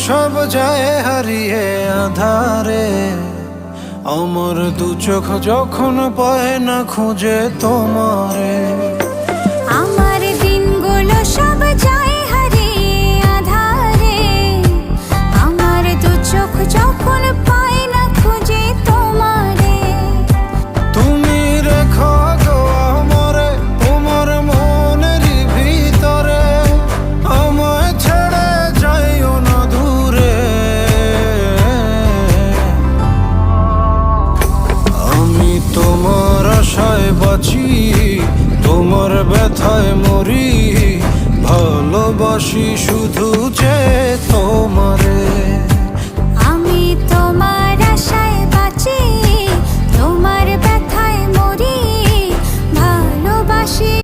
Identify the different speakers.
Speaker 1: সব যায় হারিয়ে আধারে, আমার দু চোখ যখন পায় না খুঁজে তোমারে।
Speaker 2: আমার দিনগুলো সব যায় হারিয়ে আধারে, আমার দু চোখ যখন পায় না খুঁজে তোমারে।
Speaker 1: তুমি রেখো গো আমারে তোমার মনের ভিতরে, আমায় ছেড়ে যাইও না দূরে। আমি তোমার আশায় বাঁচি, তোমার ব্যথায় মরি, ভালোবাসি শুধু